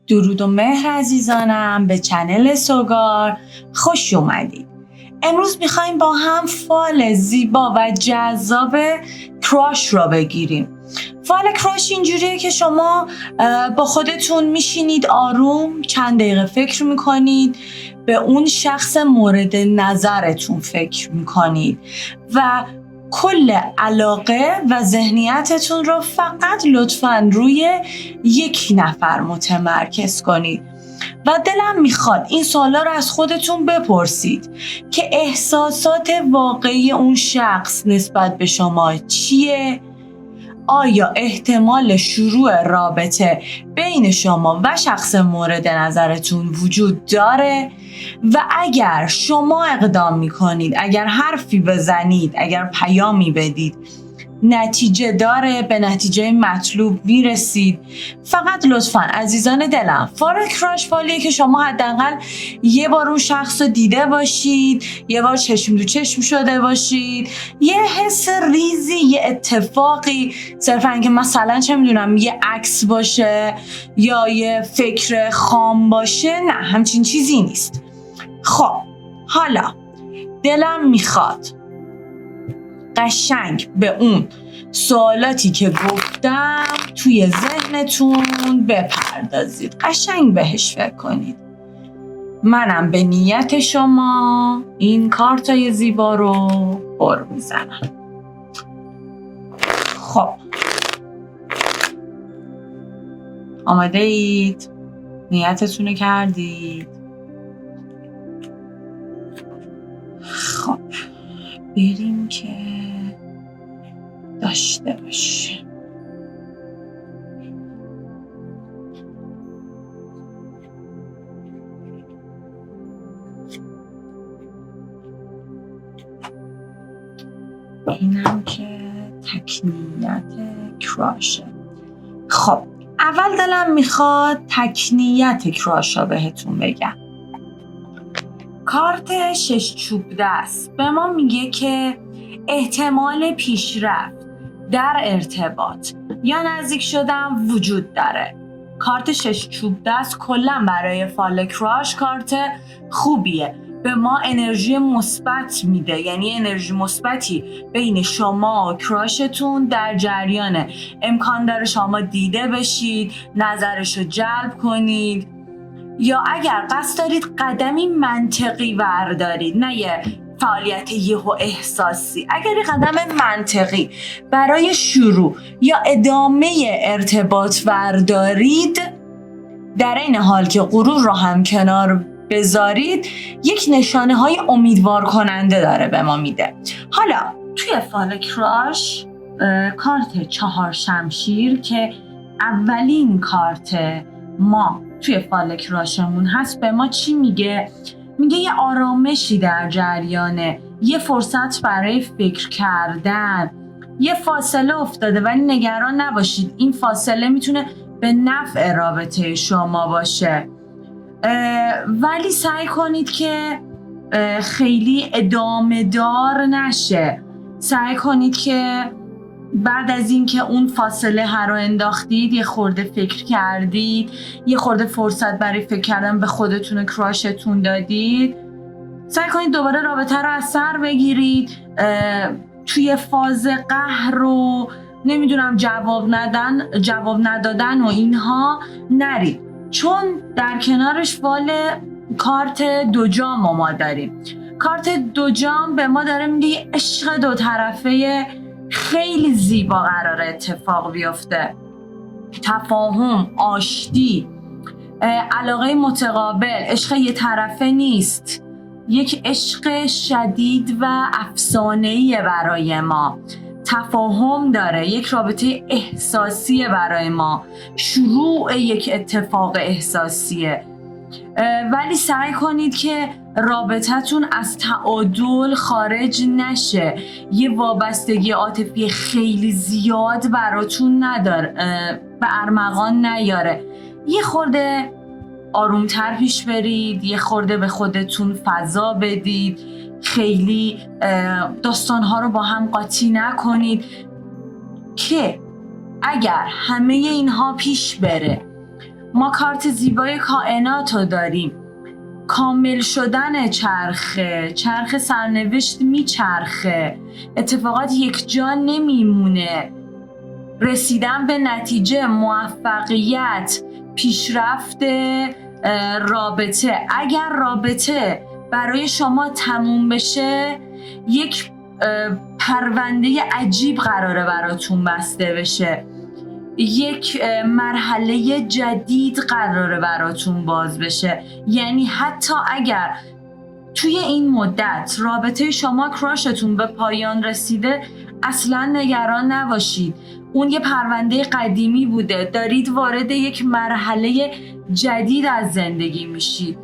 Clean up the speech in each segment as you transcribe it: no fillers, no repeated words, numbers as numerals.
درود و مهر عزیزانم به چنل سوگار خوش اومدید. امروز میخوایم با هم فال زیبا و جذاب کراش را بگیریم. فال کراش اینجوریه که شما با خودتون میشینید آروم چند دقیقه فکر میکنید، به اون شخص مورد نظرتون فکر میکنید و کل علاقه و ذهنیتتون رو فقط لطفاً روی یک نفر متمرکز کنید و دلم میخواد این سوالا رو از خودتون بپرسید که احساسات واقعی اون شخص نسبت به شما چیه؟ آیا احتمال شروع رابطه بین شما و شخص مورد نظرتون وجود داره؟ و اگر شما اقدام میکنید، اگر حرفی بزنید، اگر پیامی بدید، نتیجه داره، به نتیجه مطلوب میرسید؟ فقط لطفاً عزیزان دلم، فال کراش فالیه که شما حداقل یه بار اون شخص رو دیده باشید، یه بار چشم تو چشم شده باشید، یه حس ریزی، یه اتفاقی، صرفاً که مثلا چه میدونم یه عکس باشه یا یه فکر خام باشه، نه همچین چیزی نیست. خب حالا دلم میخواد قشنگ به اون سوالاتی که گفتم توی ذهنتون بپردازید، قشنگ بهش فکر کنید. منم به نیت شما این کارتای زیبا رو پر میزنم. خب آماده اید؟ نیتتون رو کردید؟ خب بریم که داشته باشه. اینم که تکنیت کراشه. خب اول دلم میخواد تکنیت کراش رو بهتون بگم. کارت 6 چوب دست به ما میگه که احتمال پیشرفت در ارتباط یا نزدیک شدن وجود داره. کارت 6 چوب دست کلا برای فال کراش کارت خوبیه، به ما انرژی مثبت میده، یعنی انرژی مثبتی بین شما و کراشتون در جریانه. امکان داره شما دیده بشید، نظرشو جلب کنید، یا اگر قصد دارید قدمی منطقی بردارید، نه یه فعالیت یهو احساسی، اگر یه قدم منطقی برای شروع یا ادامه ارتباط بردارید، در این حال که غرور رو هم کنار بذارید، یک نشانه های امیدوار کننده داره به ما میده. حالا توی فال کراش کارت 4 شمشیر که اولین کارت ما توی فال کراشمون هست به ما چی میگه؟ میگه یه آرامشی در جریانه، یه فرصت برای فکر کردن، یه فاصله افتاده، ولی نگران نباشید، این فاصله میتونه به نفع رابطه شما باشه، ولی سعی کنید که خیلی ادامه دار نشه. سعی کنید که بعد از اینکه اون فاصله رو انداختید، یه خورده فکر کردید، یه خورده فرصت برای فکر کردن به خودتون و کراشتون دادید، سعی کنید دوباره رابطه رو از سر بگیرید. توی فاز قهر رو نمیدونم جواب ندادن و اینها نرید، چون در کنارش فال کارت 2 جام ما داریم. کارت 2 جام به ما داره میگه عشق 2 طرفه خیلی زیبا قراره اتفاق بیفته. تفاهم، آشتی، علاقه متقابل، عشق یه طرفه نیست، یک عشق شدید و افسانه‌ایه برای ما. تفاهم داره، یک رابطه احساسیه برای ما، شروع یک اتفاق احساسیه، ولی سعی کنید که رابطتون از تعادل خارج نشه، یه وابستگی عاطفی خیلی زیاد براتون نداره، به ارمغان نیاره. یه خورده آرومتر پیش برید، یه خورده به خودتون فضا بدید، خیلی داستانها رو با هم قاطی نکنید که اگر همه اینها پیش بره ما کارت زیبای کائنات رو داریم. کامل شدن چرخ سرنوشت میچرخه، اتفاقات یک جا نمیمونه. رسیدن به نتیجه، موفقیت، پیشرفت رابطه. اگر رابطه برای شما تموم بشه، یک پرونده عجیب قراره براتون بسته بشه، یک مرحله جدید قراره براتون باز بشه. یعنی حتی اگر توی این مدت رابطه شما کراشتون به پایان رسیده، اصلا نگران نباشید. اون یه پرونده قدیمی بوده، دارید وارد یک مرحله جدید از زندگی میشید.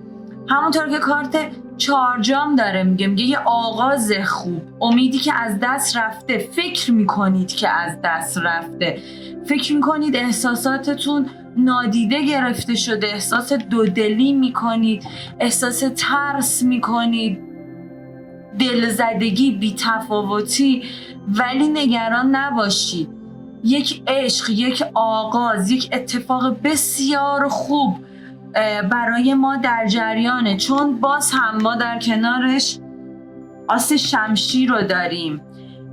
همونطور که کارت چهارجام داره میگه یه آغاز خوب، امیدی که از دست رفته، فکر میکنید که از دست رفته، فکر میکنید احساساتتون نادیده گرفته شده، احساس دودلی میکنید، احساس ترس میکنید، دلزدگی، بی‌تفاوتی. ولی نگران نباشید، یک عشق، یک آغاز، یک اتفاق بسیار خوب برای ما در جریانه. چون باز هم ما در کنارش آس شمشیر رو داریم،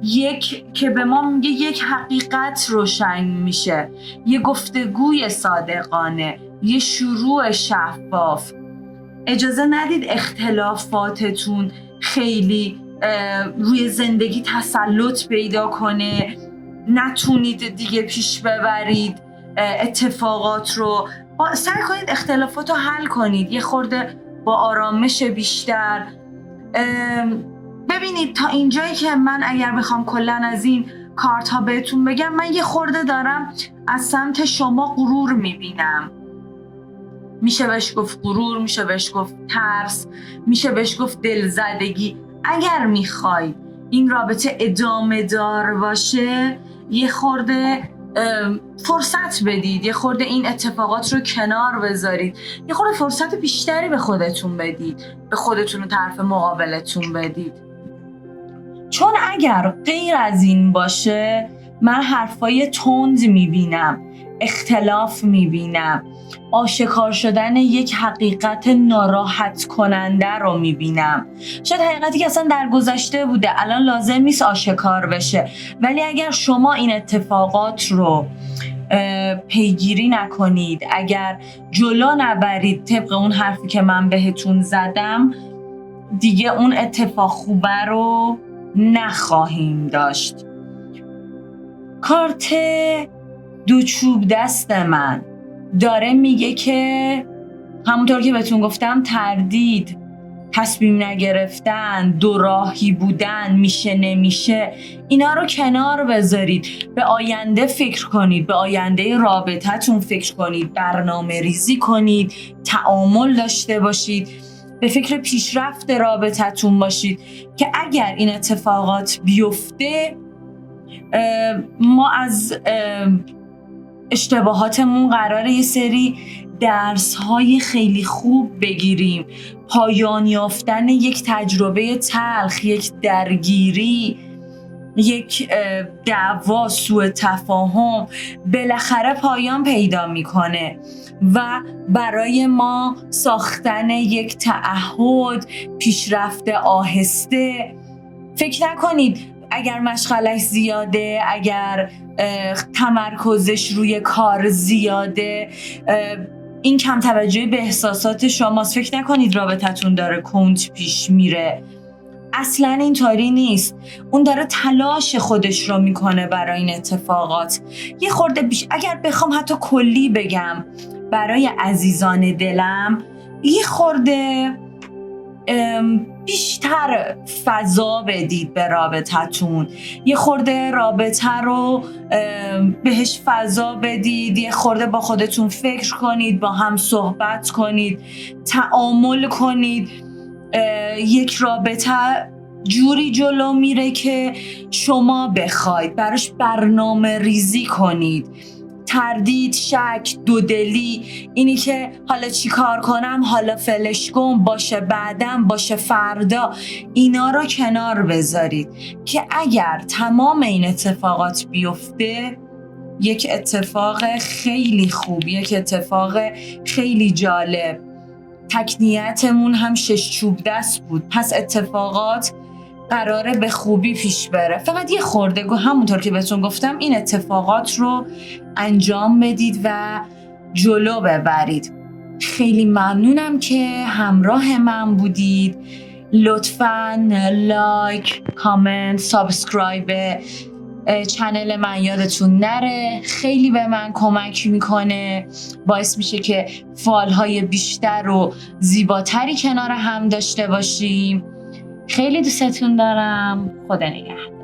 یک که به ما میگه یک حقیقت روشن میشه، یه گفتگوی صادقانه، یه شروع شفاف. اجازه ندید اختلافاتتون خیلی روی زندگی تسلط پیدا کنه، نتونید دیگه پیش ببرید اتفاقات رو. سعی کنید اختلافات رو حل کنید، یه خورده با آرامش بیشتر. ببینید تا اینجایی که من اگر بخوام کلن از این کارت ها بهتون بگم، من یه خورده دارم از سمت شما غرور میبینم. میشه بهش گفت غرور، میشه بهش گفت ترس، میشه بهش گفت دلزدگی. اگر میخواید این رابطه ادامه دار باشه، یه خورده فرصت بدید، یه خورده این اتفاقات رو کنار بذارید، یه خورده فرصت بیشتری به خودتون بدید، به خودتون و طرف مقابلتون بدید. چون اگر غیر از این باشه، من حرفای تند میبینم، اختلاف میبینم، آشکار شدن یک حقیقت ناراحت کننده رو میبینم. شاید حقیقتی که اصلا در گذشته بوده الان لازم نیست آشکار بشه، ولی اگر شما این اتفاقات رو پیگیری نکنید، اگر جلو نبرید طبق اون حرفی که من بهتون زدم، دیگه اون اتفاق خوبه رو نخواهیم داشت. کارت دو چوب دست من داره میگه که همونطور که بهتون گفتم، تردید، تصمیم نگرفتن، دو راهی بودن، میشه نمیشه، اینا رو کنار بذارید. به آینده فکر کنید، به آینده رابطتون فکر کنید، برنامه ریزی کنید، تعامل داشته باشید، به فکر پیشرفت رابطتون باشید که اگر این اتفاقات بیفته، ما از اشتباهاتمون قراره یه سری درس‌های خیلی خوب بگیریم. پایان یافتن یک تجربه تلخ، یک درگیری، یک دعوا، سوء تفاهم بالاخره پایان پیدا میکنه و برای ما ساختن یک تعهد، پیشرفت آهسته. فکر نکنید اگر مشغلش زیاده، اگر تمرکزش روی کار زیاده، این کم توجهی به احساسات شماست. فکر نکنید رابطتون داره کند پیش میره. اصلا اینطوری نیست. اون داره تلاش خودش رو میکنه برای این اتفاقات. یه خورده اگر بخوام حتی کلی بگم برای عزیزان دلم، یه خورده بیشتر فضا بدید به رابطتون، یه خورده رابطه رو بهش فضا بدید، یه خورده با خودتون فکر کنید، با هم صحبت کنید، تعامل کنید. یک رابطه جوری جلو میره که شما بخواید براش برنامه ریزی کنید. تردید، شک، دودلی، اینی که حالا چی کار کنم، حالا فلش کن، باشه بعدم، باشه فردا، اینا رو کنار بذارید که اگر تمام این اتفاقات بیفته، یک اتفاق خیلی خوب، یک اتفاق خیلی جالب. تکنیتمون هم 6 چوب دست بود، پس اتفاقات قراره به خوبی پیش بره. فقط یه خورده همونطور که بهتون گفتم این اتفاقات رو انجام بدید و جلو ببرید. خیلی ممنونم که همراه من بودید. لطفاً لایک، کامنت، سابسکرایب چنل من یادتون نره. خیلی به من کمک میکنه، باعث میشه که فالهای بیشتر و زیباتری کنار هم داشته باشیم. خیلی دوستتون دارم. خدا نگهدار.